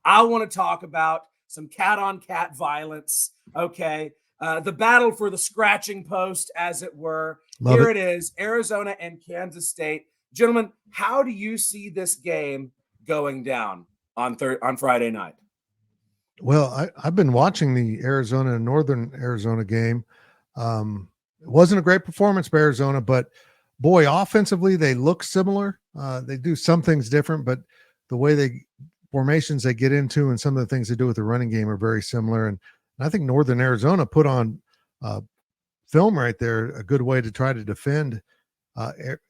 I want to talk about some cat-on-cat violence, okay? The battle for the scratching post, as it were. Love Here it. it is, Arizona and Kansas State. Gentlemen, how do you see this game going down on Friday night? Well, I've been watching the Arizona and Northern Arizona game. It wasn't a great performance by Arizona, but boy, offensively, they look similar. They do some things different, but the way formations they get into and some of the things they do with the running game are very similar. And I think Northern Arizona put on film right there, a good way to try to defend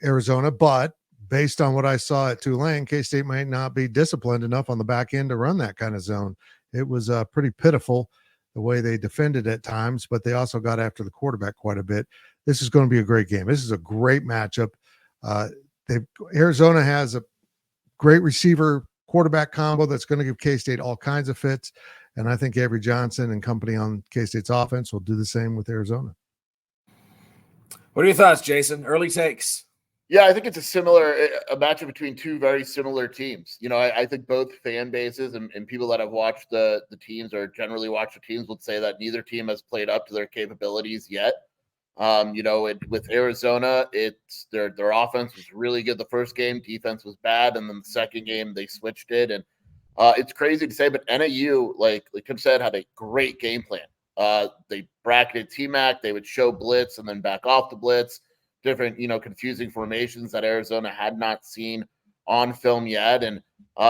Arizona. But based on what I saw at Tulane, K-State might not be disciplined enough on the back end to run that kind of zone. It was pretty pitiful the way they defended at times, but they also got after the quarterback quite a bit. This is going to be a great game. This is a great matchup. Arizona has a great receiver quarterback combo that's going to give K-State all kinds of fits, and I think Avery Johnson and company on K-State's offense will do the same with Arizona. What are your thoughts, Jason? Early takes. Yeah, I think it's a matchup between two very similar teams. I think both fan bases and people that have watched the teams or generally watch the teams would say that neither team has played up to their capabilities yet. With Arizona, it's their offense was really good the first game, defense was bad, and then the second game they switched it. And it's crazy to say, but NAU, like Tim said, had a great game plan. They bracketed T-Mac, they would show blitz and then back off the blitz. Different, confusing formations that Arizona had not seen on film yet. And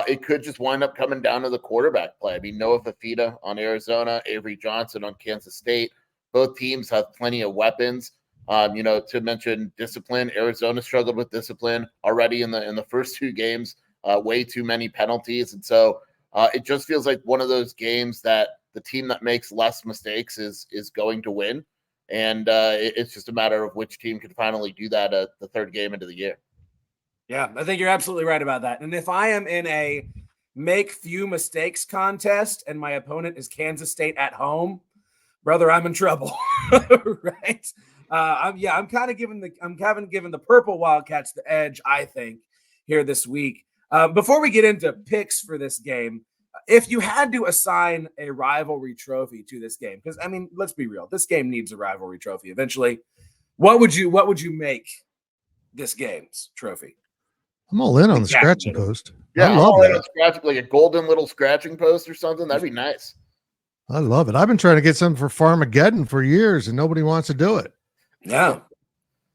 it could just wind up coming down to the quarterback play. I mean, Noah Fafita on Arizona, Avery Johnson on Kansas State. Both teams have plenty of weapons. To mention discipline, Arizona struggled with discipline already in the first two games, way too many penalties. And so it just feels like one of those games that the team that makes less mistakes is going to win. And it's just a matter of which team can finally do that the third game into the year. Yeah, I think you're absolutely right about that. And if I am in a make few mistakes contest and my opponent is Kansas State at home, brother, I'm in trouble, right? I'm kind of giving the purple Wildcats the edge, I think, here this week. Before we get into picks for this game, if you had to assign a rivalry trophy to this game, because I mean, let's be real, this game needs a rivalry trophy eventually. What would you make this game's trophy? I'm all in on the scratching post. Yeah, I love that. Like a golden little scratching post or something. That'd be nice. I love it. I've been trying to get something for Farmageddon for years, and nobody wants to do it. Yeah.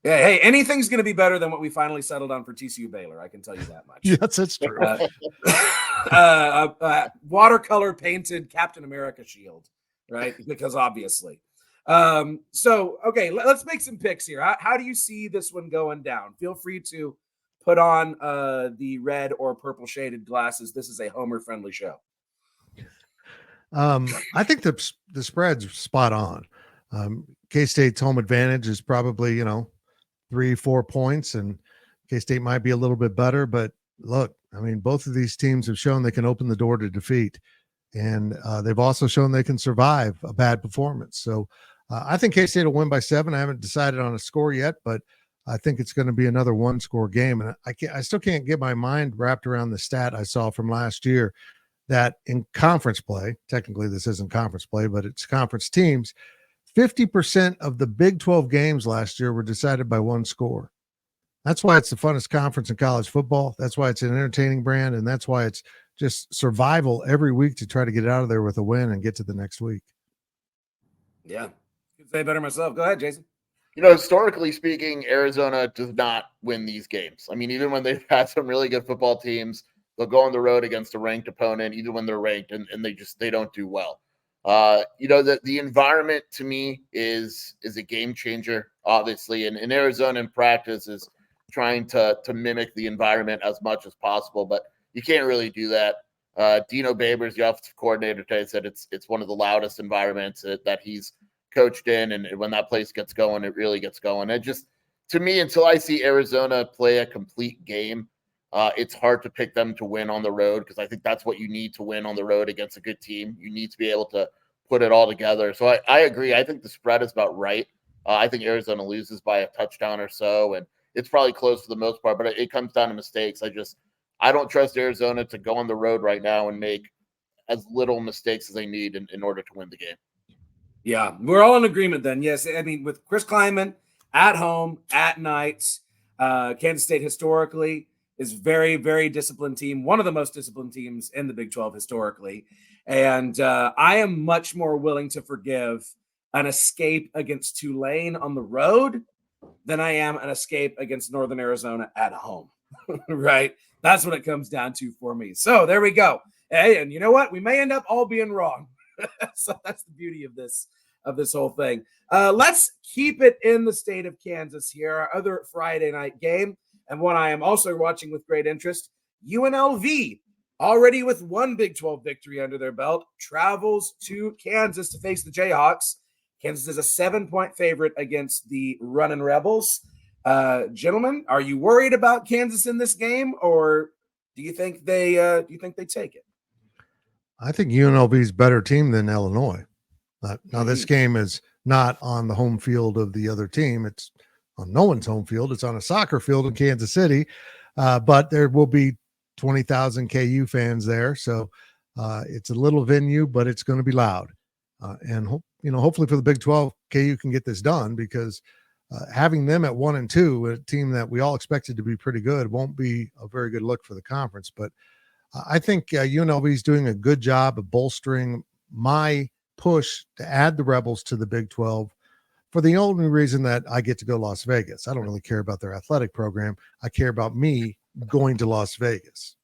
Yeah, hey, anything's going to be better than what we finally settled on for TCU Baylor. I can tell you that much. Yes, that's true. Watercolor painted Captain America shield, right? Because obviously. Okay, let's make some picks here. How do you see this one going down? Feel free to put on the red or purple shaded glasses. This is a Homer-friendly show. I think the spread's spot on. K-State's home advantage is probably, 3-4 points, and K-State might be a little bit better, but look, I mean, both of these teams have shown they can open the door to defeat, and they've also shown they can survive a bad performance. So I think K-State will win by 7. I haven't decided on a score yet, but I think it's going to be another one-score game. And I still can't get my mind wrapped around the stat I saw from last year that in conference play, technically this isn't conference play, but it's conference teams, 50% of the Big 12 games last year were decided by one score. That's why it's the funnest conference in college football. That's why it's an entertaining brand, and that's why it's just survival every week to try to get out of there with a win and get to the next week. Yeah. Could say better myself. Go ahead, Jason. Historically speaking, Arizona does not win these games. I mean, even when they've had some really good football teams, they'll go on the road against a ranked opponent, even when they're ranked, and they don't do well. The environment to me is a game changer, obviously, and in Arizona in practice is trying to mimic the environment as much as possible, but you can't really do that. Dino Babers, the offensive coordinator, today said it's one of the loudest environments that he's coached in, and when that place gets going, it really gets going. And just, to me, until I see Arizona play a complete game, it's hard to pick them to win on the road, because I think that's what you need to win on the road against a good team. You need to be able to put it all together. So I agree. I think the spread is about right. I think Arizona loses by a touchdown or so, and it's probably close for the most part, but it comes down to mistakes. I don't trust Arizona to go on the road right now and make as little mistakes as they need in order to win the game. Yeah, we're all in agreement then. Yes, I mean, with Chris Kleiman at home, at night, Kansas State historically is very, very disciplined team, one of the most disciplined teams in the Big 12 historically. And I am much more willing to forgive an escape against Tulane on the road than I am an escape against Northern Arizona at home, right? That's what it comes down to for me. So there we go. Hey, and you know what? We may end up all being wrong. So that's the beauty of this whole thing. Let's keep it in the state of Kansas here. Our other Friday night game, and one I am also watching with great interest, UNLV, already with one Big 12 victory under their belt, travels to Kansas to face the Jayhawks. Kansas is a 7-point favorite against the Runnin' Rebels. Gentlemen, are you worried about Kansas in this game, or do you think they take it? I think UNLV's better team than Illinois. Now, this game is not on the home field of the other team. It's on no one's home field. It's on a soccer field in Kansas City, but there will be 20,000 KU fans there. So it's a little venue, but it's going to be loud. And hopefully for the Big 12, KU can get this done, because having them at 1-2, a team that we all expected to be pretty good, won't be a very good look for the conference. But I think UNLV is doing a good job of bolstering my push to add the Rebels to the Big 12 for the only reason that I get to go Las Vegas. I don't really care about their athletic program. I care about me going to Las Vegas.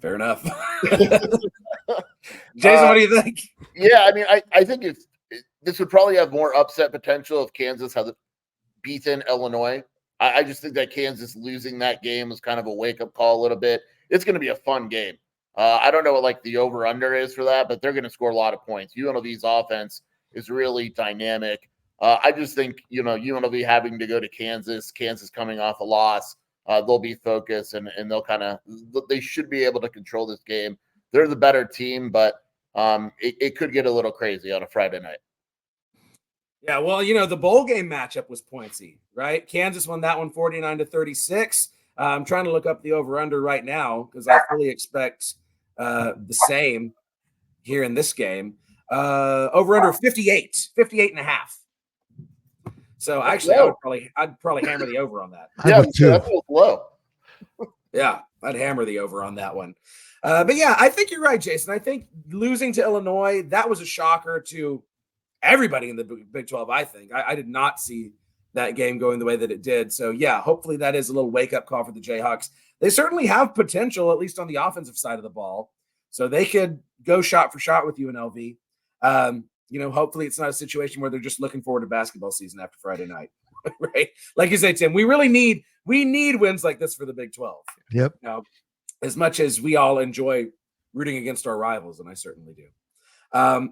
Fair enough. Jason, what do you think? Yeah, I mean, I think this would probably have more upset potential if Kansas had beaten Illinois. I just think that Kansas losing that game was kind of a wake-up call a little bit. It's going to be a fun game. I don't know what like the over-under is for that, but they're going to score a lot of points. UNLV's offense is really dynamic. I just think, UNLV having to go to Kansas coming off a loss, they'll be focused and they should be able to control this game. They're the better team, but it could get a little crazy on a Friday night. Yeah, well, the bowl game matchup was pointsy, right? Kansas won that one 49-36. I'm trying to look up the over-under right now because I fully expect the same here in this game. Over-under 58 and a half. So actually, I'd probably hammer the over on that. Yeah, that's a little low. Yeah, I'd hammer the over on that one. But yeah, I think you're right, Jason. I think losing to Illinois, that was a shocker to everybody in the Big 12, I think. I did not see that game going the way that it did. So, yeah, hopefully that is a little wake-up call for the Jayhawks. They certainly have potential, at least on the offensive side of the ball. So they could go shot for shot with UNLV. Hopefully it's not a situation where they're just looking forward to basketball season after Friday night, right? Like you say, Tim, we need wins like this for the Big 12. Yep. Now, as much as we all enjoy rooting against our rivals, and I certainly do.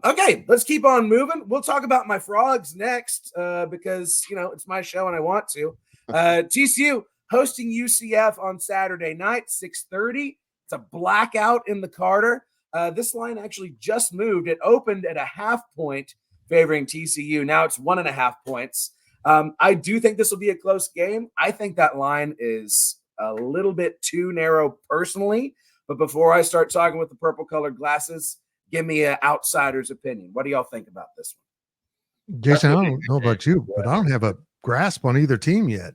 Okay, let's keep on moving. We'll talk about my Frogs next because, it's my show and I want to. TCU hosting UCF on Saturday night, 6:30. It's a blackout in the Carter. This line actually just moved. It opened at a 0.5 point favoring TCU. Now it's 1.5 points. I do think this will be a close game. I think that line is a little bit too narrow personally. But before I start talking with the purple-colored glasses, give me an outsider's opinion. What do y'all think about this one? Jason, I don't know about you, but I don't have a grasp on either team yet.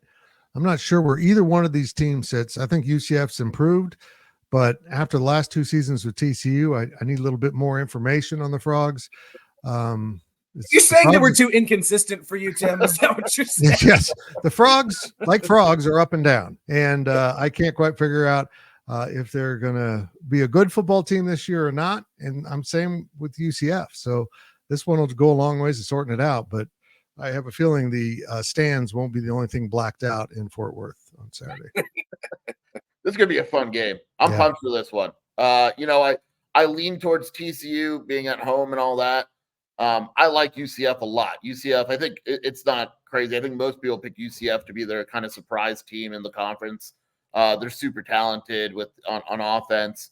I'm not sure where either one of these teams sits. I think UCF's improved, but after the last 2 seasons with TCU, I need a little bit more information on the Frogs. You're saying that we're too inconsistent for you, Tim? Is that what you're saying? Yes. The Frogs, like frogs, are up and down, and I can't quite figure out if they're going to be a good football team this year or not. And I'm same with UCF. So this one will go a long ways to sorting it out, but I have a feeling the stands won't be the only thing blacked out in Fort Worth on Saturday. This is going to be a fun game. I'm pumped for this one. I lean towards TCU being at home and all that. I like UCF a lot. UCF, I think it's not crazy. I think most people pick UCF to be their kind of surprise team in the conference. They're super talented on offense.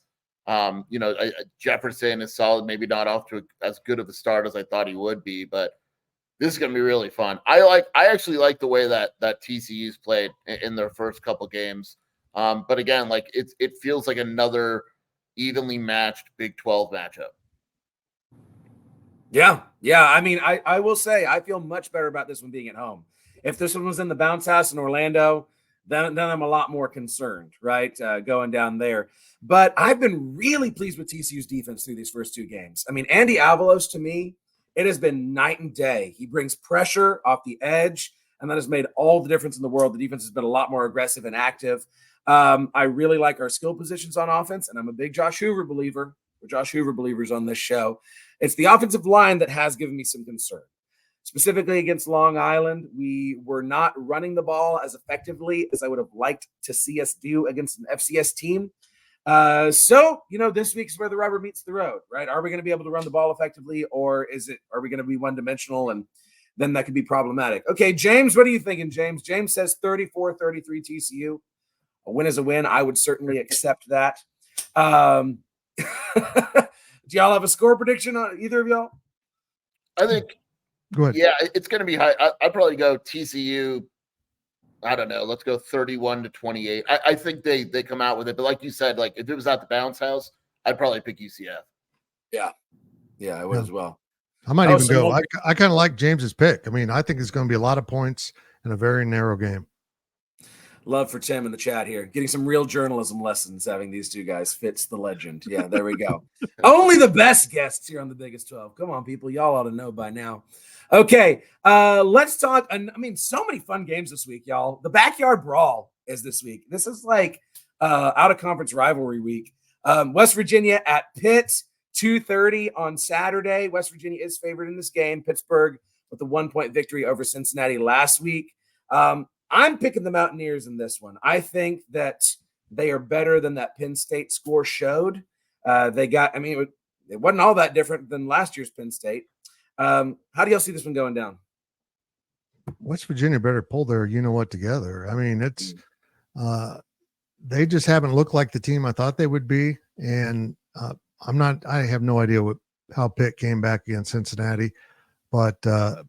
Jefferson is solid, maybe not off to as good of a start as I thought he would be, but this is going to be really fun. I actually like the way that TCU's played in their first couple games. But again, it feels like another, evenly matched Big 12 matchup. Yeah. I mean, I will say I feel much better about this one being at home. If this one was in the bounce house in Orlando, then I'm a lot more concerned, right? Going down there. But I've been really pleased with TCU's defense through these first two games. I mean, Andy Avalos, to me, it has been night and day. He brings pressure off the edge, and that has made all the difference in the world. The defense has been a lot more aggressive and active. I really like our skill positions on offense, and I'm a big Josh Hoover believer. We're Josh Hoover believers on this show. It's the offensive line that has given me some concern. Specifically against Long Island, we were not running the ball as effectively as I would have liked to see us do against an FCS team. So, this week's where the rubber meets the road, right? Are we going to be able to run the ball effectively, or are we going to be one-dimensional, and then that could be problematic? Okay, James, what are you thinking, James? James says 34-33 TCU. A win is a win. I would certainly accept that. Do y'all have a score prediction on either of y'all? I think, Go ahead. yeah, it's going to be high. I'd probably go TCU. I don't know. Let's go 31-28. I think they come out with it. But like you said, like if it was at the bounce house, I'd probably pick UCF. Yeah, I would as well. I might even go. I kind of like James's pick. I mean, I think it's going to be a lot of points in a very narrow game. Love for Tim in the chat here. Getting some real journalism lessons having these two guys fits the legend. Yeah, there we go. Only the best guests here on the Biggest 12. Come on, people. Y'all ought to know by now. Okay, let's talk. I mean, so many fun games this week, y'all. The Backyard Brawl is this week. This is like out-of-conference rivalry week. West Virginia at Pitt, 2:30 on Saturday. West Virginia is favored in this game. Pittsburgh with a 1-point victory over Cincinnati last week. I'm picking the Mountaineers in this one. I think that they are better than that Penn State score showed. It wasn't all that different than last year's Penn State. How do y'all see this one going down? West Virginia better pull their you-know-what together. I mean, it's they just haven't looked like the team I thought they would be. And I have no idea how Pitt came back against Cincinnati, but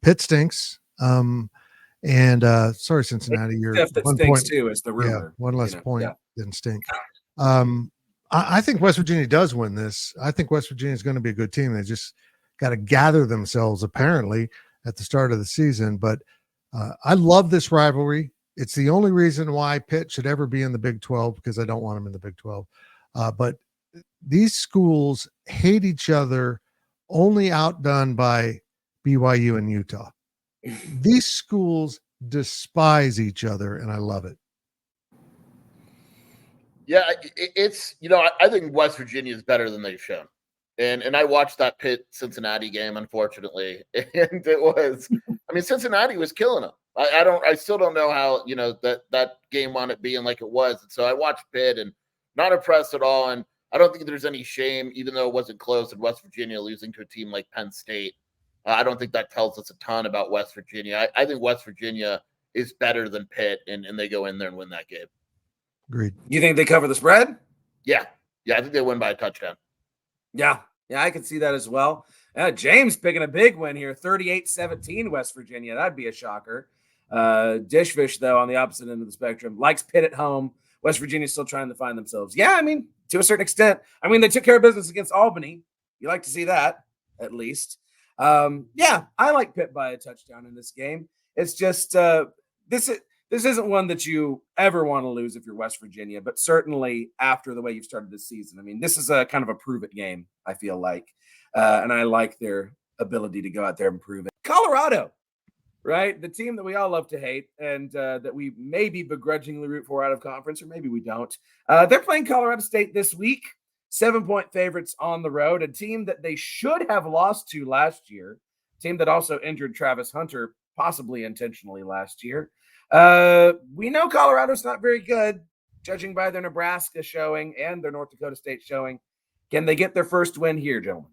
Pitt stinks. Sorry, Cincinnati, you're that stinks too, is the rumor. Yeah, one less point didn't stink. I think West Virginia does win this. I think West Virginia is going to be a good team. They just got to gather themselves apparently at the start of the season. But I love this rivalry. It's the only reason why Pitt should ever be in the Big 12, because I don't want them in the Big 12. But these schools hate each other, only outdone by BYU and Utah. These schools despise each other, and I love it. Yeah, it's I think West Virginia is better than they've shown, and I watched that Pitt Cincinnati game, unfortunately, and it was. I mean, Cincinnati was killing them. I still don't know how that game wound up being like it was. And so I watched Pitt and not impressed at all, and I don't think there's any shame, even though it wasn't close, in West Virginia losing to a team like Penn State. I don't think that tells us a ton about West Virginia. I think West Virginia is better than Pitt, and they go in there and win that game. Agreed. You think they cover the spread? Yeah, I think they win by a touchdown. Yeah, I can see that as well. James picking a big win here, 38-17 West Virginia. That'd be a shocker. Dishfish, though, on the opposite end of the spectrum, likes Pitt at home. West Virginia's still trying to find themselves. Yeah, I mean, to a certain extent. I mean, they took care of business against Albany. You like to see that, at least. I like Pitt by a touchdown in this game. It's just this isn't one that you ever want to lose if you're West Virginia, but certainly after the way you've started this season. I mean, this is a kind of a prove it game, I feel like. And I like their ability to go out there and prove it. Colorado, right? The team that we all love to hate and that we maybe begrudgingly root for out of conference, or maybe we don't. They're playing Colorado State this week. 7-point favorites on the road, a team that they should have lost to last year, a team that also injured Travis Hunter, possibly intentionally last year. We know Colorado's not very good, judging by their Nebraska showing and their North Dakota State showing. Can they get their first win here, gentlemen?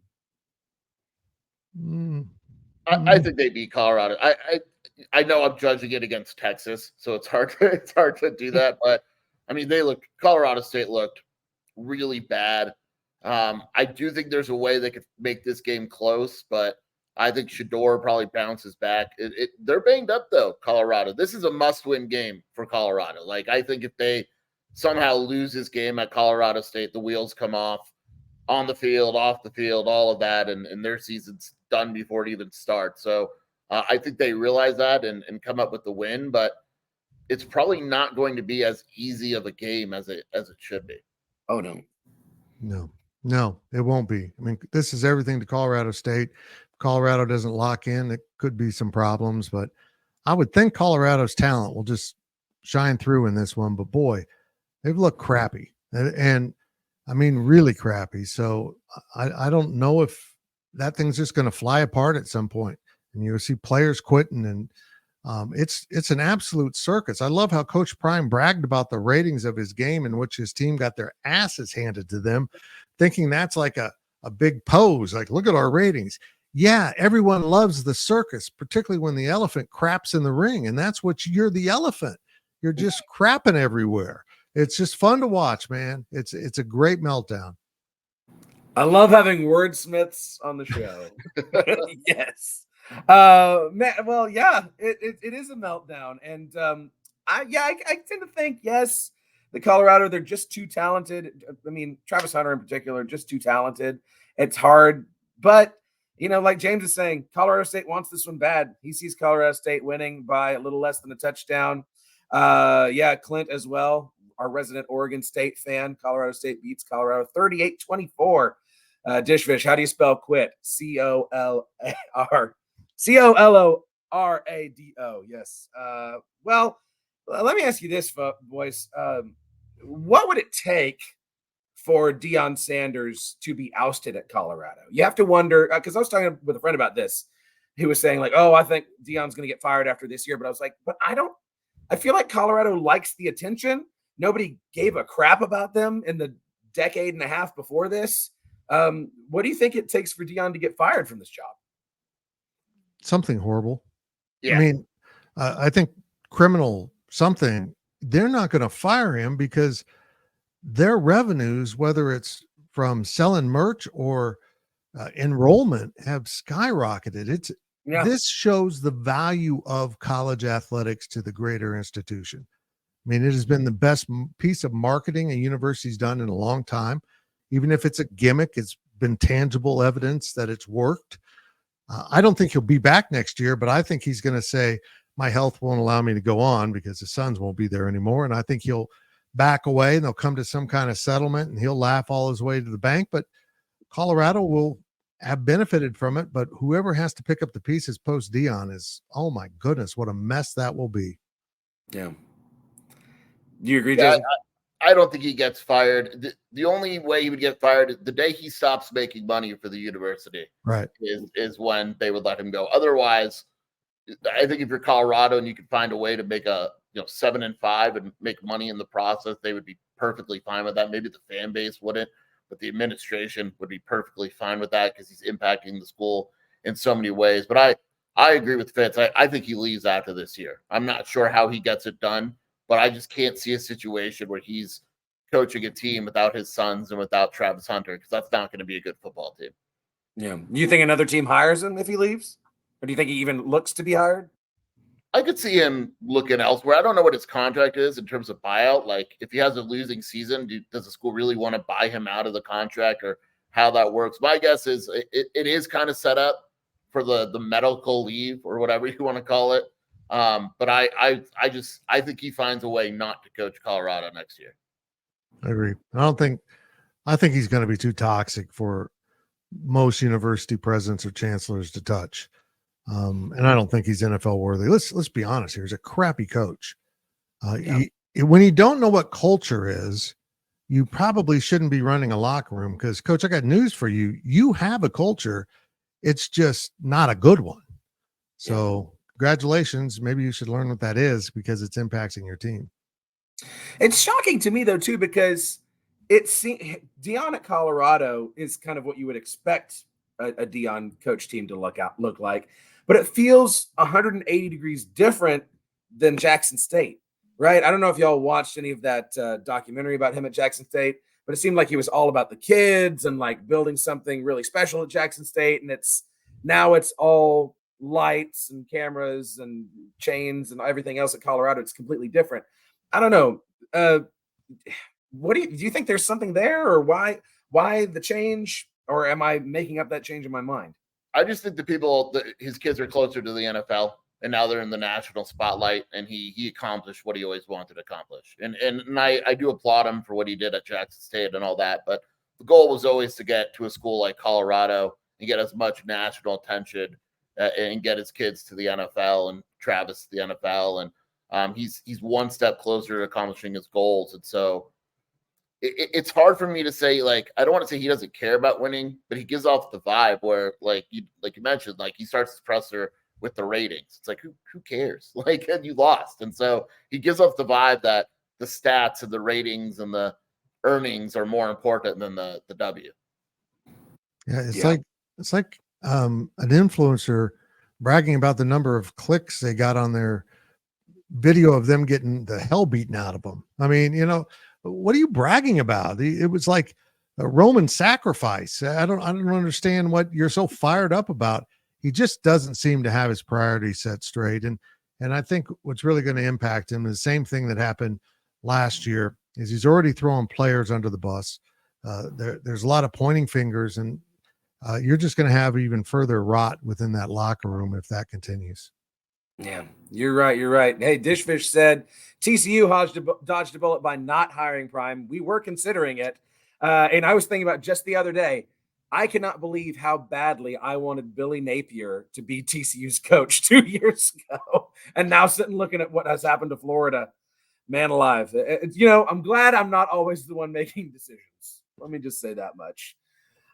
I think they beat Colorado. I know I'm judging it against Texas, so it's hard to do that. But I mean, Colorado State looked really bad. I do think there's a way they could make this game close, but I think Shador probably bounces back. They're banged up though, Colorado. This is a must-win game for Colorado. Like, I think if they somehow lose this game at Colorado State, the wheels come off. on the field, off the field, all of that, and their season's done before it even starts. So I think they realize that and come up with the win, but it's probably not going to be as easy of a game as it should be. Oh no. No, it won't be. I mean, this is everything to Colorado State. If Colorado doesn't lock in, it could be some problems, but I would think Colorado's talent will just shine through in this one. But boy, they've looked crappy, and I mean really crappy. So I don't know if that thing's just going to fly apart at some point, and you'll see players quitting, and it's an absolute circus. I love how Coach Prime bragged about the ratings of his game in which his team got their asses handed to them, thinking that's like a big pose. Like, look at our ratings. Yeah, everyone loves the circus, particularly when the elephant craps in the ring, and that's what you're the elephant. You're just crapping everywhere. It's just fun to watch, man. It's a great meltdown. I love having wordsmiths on the show. Yes. Man, well, yeah, it is a meltdown. And I tend to think, yes, the Colorado, they're just too talented. I mean, Travis Hunter in particular, just too talented. It's hard, but like James is saying, Colorado State wants this one bad. He sees Colorado State winning by a little less than a touchdown. Clint as well, our resident Oregon State fan. Colorado State beats Colorado 38-24. Dishfish, how do you spell quit? Colorado. Yes. Well, let me ask you this, boys. What would it take for Deion Sanders to be ousted at Colorado? You have to wonder, because I was talking with a friend about this. He was saying, like, oh, I think Deion's going to get fired after this year. But I was like, but I feel like Colorado likes the attention. Nobody gave a crap about them in the decade and a half before this. What do you think it takes for Deion to get fired from this job? Something horrible. Yeah. I mean, I think criminal something. They're not going to fire him because their revenues, whether it's from selling merch or enrollment, have skyrocketed. This shows the value of college athletics to the greater institution. I mean, it has been the best piece of marketing a university's done in a long time. Even if it's a gimmick, it's been tangible evidence that it's worked. I don't think he'll be back next year, but I think he's going to say, my health won't allow me to go on because the Suns won't be there anymore. And I think he'll back away and they'll come to some kind of settlement and he'll laugh all his way to the bank. But Colorado will have benefited from it. But whoever has to pick up the pieces post Deion is, oh my goodness, what a mess that will be. Yeah. Do you agree, Jason? I don't think he gets fired. The only way he would get fired is the day he stops making money for the university. Right. Is when they would let him go. Otherwise, I think if you're Colorado and you could find a way to make a 7-5 and make money in the process, they would be perfectly fine with that. Maybe the fan base wouldn't, but the administration would be perfectly fine with that because he's impacting the school in so many ways. But I agree with Fitz. I think he leaves after this year. I'm not sure how he gets it done, but I just can't see a situation where he's coaching a team without his sons and without Travis Hunter, because that's not going to be a good football team. Yeah. Do you think another team hires him if he leaves? Or do you think he even looks to be hired? I could see him looking elsewhere. I don't know what his contract is in terms of buyout. Like, if he has a losing season, does the school really want to buy him out of the contract or how that works? My guess is it is kind of set up for the medical leave or whatever you want to call it. But I think he finds a way not to coach Colorado next year. I agree. I think he's going to be too toxic for most university presidents or chancellors to touch. And I don't think he's NFL worthy. Let's be honest here. He's a crappy coach. When you don't know what culture is, you probably shouldn't be running a locker room because, Coach, I got news for you. You have a culture. It's just not a good one. So congratulations. Maybe you should learn what that is because it's impacting your team. It's shocking to me, though, too, because Deion at Colorado is kind of what you would expect a Deion coach team to look like. But it feels 180 degrees different than Jackson State, right? I don't know if y'all watched any of that documentary about him at Jackson State, but it seemed like he was all about the kids and like building something really special at Jackson State. And it's all lights and cameras and chains and everything else at Colorado. It's completely different. I don't know. What do you think there's something there, or why why the change, or am I making up that change in my mind? I just think his kids are closer to the NFL, and now they're in the national spotlight, and he accomplished what he always wanted to accomplish. And I do applaud him for what he did at Jackson State and all that, but the goal was always to get to a school like Colorado and get as much national attention and get his kids to the NFL and Travis to the NFL. And he's one step closer to accomplishing his goals. And so it's hard for me to say, like, I don't want to say he doesn't care about winning, but he gives off the vibe where, like you mentioned, like he starts his presser with the ratings. It's like, who cares? Like, you lost. And so he gives off the vibe that the stats and the ratings and the earnings are more important than the W. Yeah, it's like an influencer bragging about the number of clicks they got on their video of them getting the hell beaten out of them. I mean, what are you bragging about? It was like a Roman sacrifice. I don't understand what you're so fired up about. He just doesn't seem to have his priorities set straight. And I think what's really going to impact him is the same thing that happened last year is he's already throwing players under the bus. There's a lot of pointing fingers, and you're just going to have even further rot within that locker room if that continues. Yeah, you're right. You're right. Hey, Dishfish said TCU dodged a bullet by not hiring Prime. We were considering it. And I was thinking about just the other day, I cannot believe how badly I wanted Billy Napier to be TCU's coach 2 years ago. And now sitting looking at what has happened to Florida, man alive. I'm glad I'm not always the one making decisions. Let me just say that much.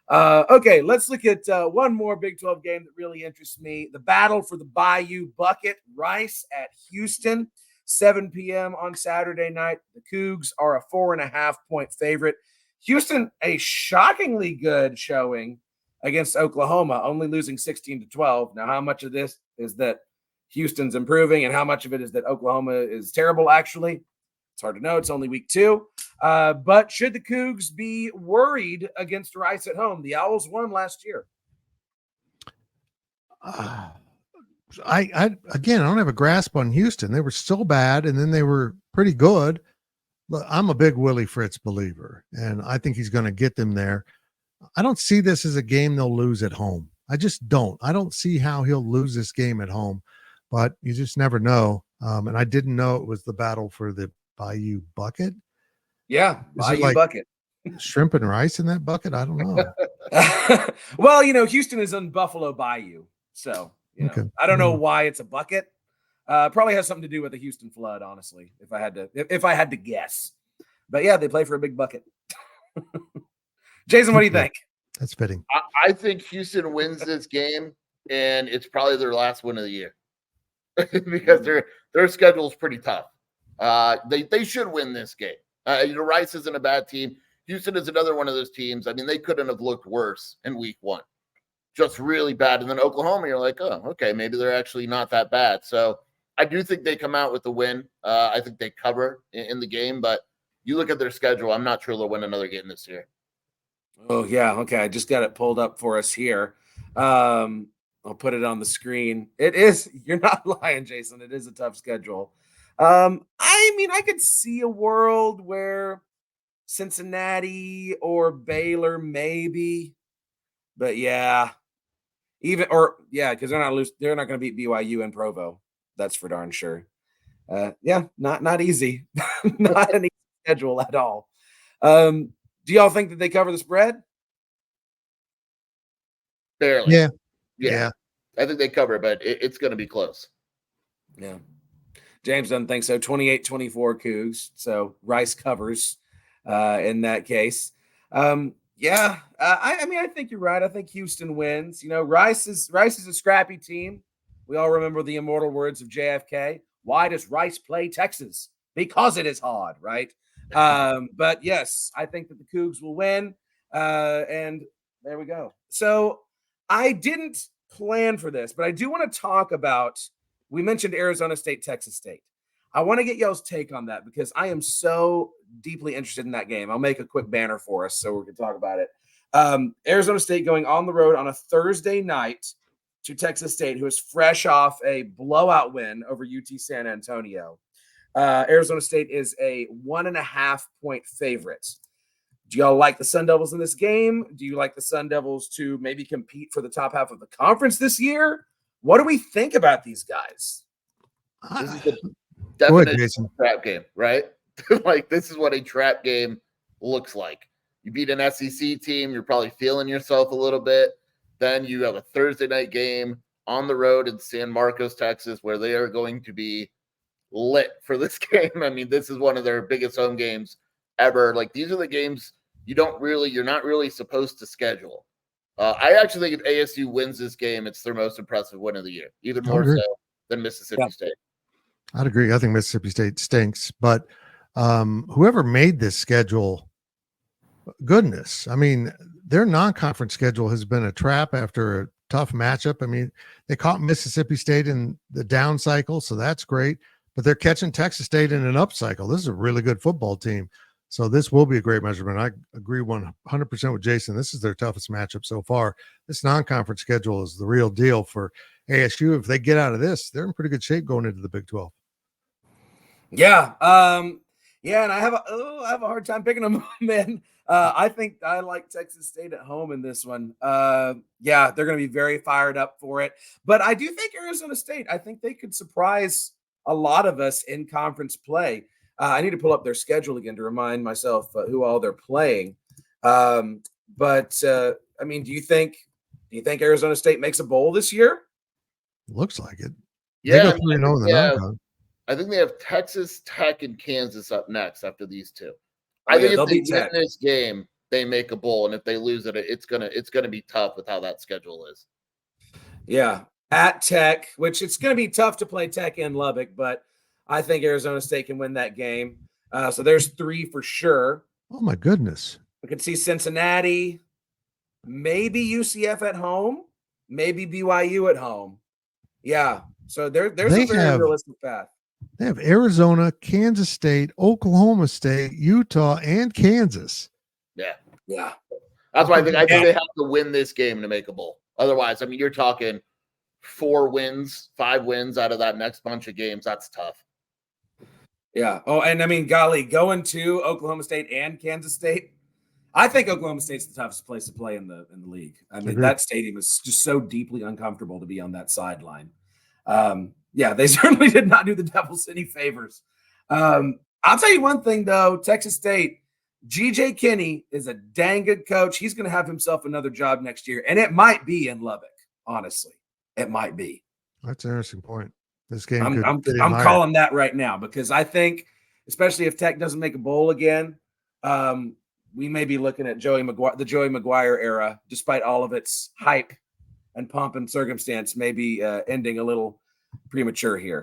Okay, let's look at one more Big 12 game that really interests me. The battle for the Bayou Bucket. Rice at Houston, 7 p.m. on Saturday night. The Cougs are a 4.5-point favorite. Houston, a shockingly good showing against Oklahoma, only losing 16-12. Now, how much of this is that Houston's improving and how much of it is that Oklahoma is terrible, actually? It's hard to know. It's only week 2. But should the Cougs be worried against Rice at home? The Owls won last year. I don't have a grasp on Houston. They were so bad, and then they were pretty good. Look, I'm a big Willie Fritz believer, and I think he's going to get them there. I don't see this as a game they'll lose at home. I just don't. I don't see how he'll lose this game at home, but you just never know. And I didn't know it was the battle for the Bayou Bucket. Yeah, Bayou Bucket. Shrimp and rice in that bucket? I don't know. Well, Houston is on Buffalo Bayou, so okay. I don't know why it's a bucket. Probably has something to do with the Houston flood, honestly, if I had to guess. But yeah, they play for a big bucket. Jason, what do you think? That's fitting. I think Houston wins this game, and it's probably their last win of the year because their schedule is pretty tough. They should win this game. Rice isn't a bad team. Houston is another one of those teams. I mean, they couldn't have looked worse in week 1. Just really bad. And then Oklahoma, you're like, oh, okay, maybe they're actually not that bad. So I do think they come out with the win. I think they cover in the game, but you look at their schedule, I'm not sure they'll win another game this year. Oh, yeah. Okay. I just got it pulled up for us here. I'll put it on the screen. It is, you're not lying, Jason. It is a tough schedule. I could see a world where Cincinnati or Baylor, maybe, but yeah, because they're not going to beat BYU and Provo. That's for darn sure. Not easy. Not an easy schedule at all. Do y'all think that they cover the spread? Barely. Yeah. I think they cover, but it's going to be close. Yeah. James doesn't think so. 28-24 Cougs. So Rice covers in that case. I think you're right. I think Houston wins. Rice is a scrappy team. We all remember the immortal words of JFK. Why does Rice play Texas? Because it is hard, right? But yes, I think that the Cougs will win. And there we go. So I didn't plan for this, but I do want to talk about, we mentioned Arizona State, Texas State. I want to get y'all's take on that because I am so deeply interested in that game. I'll make a quick banner for us so we can talk about it. Arizona State going on the road on a Thursday night to Texas State, who is fresh off a blowout win over UT San Antonio. Arizona State is a 1.5-point favorite. Do y'all like the Sun Devils in this game? Do you like the Sun Devils to maybe compete for the top half of the conference this year? What do we think about these guys? This is the Go ahead, definition Jason. of a trap game, right? Like, this is what a trap game looks like. You beat an SEC team, you're probably feeling yourself a little bit. Then you have a Thursday night game on the road in San Marcos, Texas, where they are going to be lit for this game. I mean, this is one of their biggest home games ever. Like, these are the games you're not really supposed to schedule. I actually think if ASU wins this game, it's their most impressive win of the year, even more so than Mississippi State. I'd agree. I think Mississippi State stinks, but whoever made this schedule, goodness, I mean, their non-conference schedule has been a trap after a tough matchup. I mean, they caught Mississippi State in the down cycle, so that's great, but they're catching Texas State in an up cycle. This is a really good football team. So this will be a great measurement. I agree 100% with Jason. This is their toughest matchup so far. This non-conference schedule is the real deal for ASU. If they get out of this, they're in pretty good shape going into the Big 12. Yeah. And I have a hard time picking them, man. I think I like Texas State at home in this one. They're going to be very fired up for it. But I do think Arizona State, I think they could surprise a lot of us in conference play. I need to pull up their schedule again to remind myself who all they're playing. I mean, do you think Arizona State makes a bowl this year? Looks like it. Yeah, I think they have Texas Tech and Kansas up next after these two. I think if they win this game, they make a bowl, and if they lose it, it's gonna be tough with how that schedule is. Yeah, at Tech, which it's gonna be tough to play Tech in Lubbock, but I think Arizona State can win that game. So there's 3 for sure. Oh my goodness! We could see Cincinnati, maybe UCF at home, maybe BYU at home. Yeah, so there's a very realistic path. They have Arizona, Kansas State, Oklahoma State, Utah, and Kansas. Yeah. That's why I think they have to win this game to make a bowl. Otherwise, I mean, you're talking 4 wins, 5 wins out of that next bunch of games. That's tough. Yeah. Oh, and I mean, golly, going to Oklahoma State and Kansas State, I think Oklahoma State's the toughest place to play in the league. I mean, that stadium is just so deeply uncomfortable to be on that sideline. They certainly did not do the Devils any favors. I'll tell you one thing, though. Texas State, G.J. Kinney is a dang good coach. He's going to have himself another job next year, and it might be in Lubbock, honestly. It might be. That's an interesting point. This game I'm calling that right now because I think, especially if Tech doesn't make a bowl again, we may be looking at the Joey McGuire era, despite all of its hype and pomp and circumstance, maybe ending a little premature here.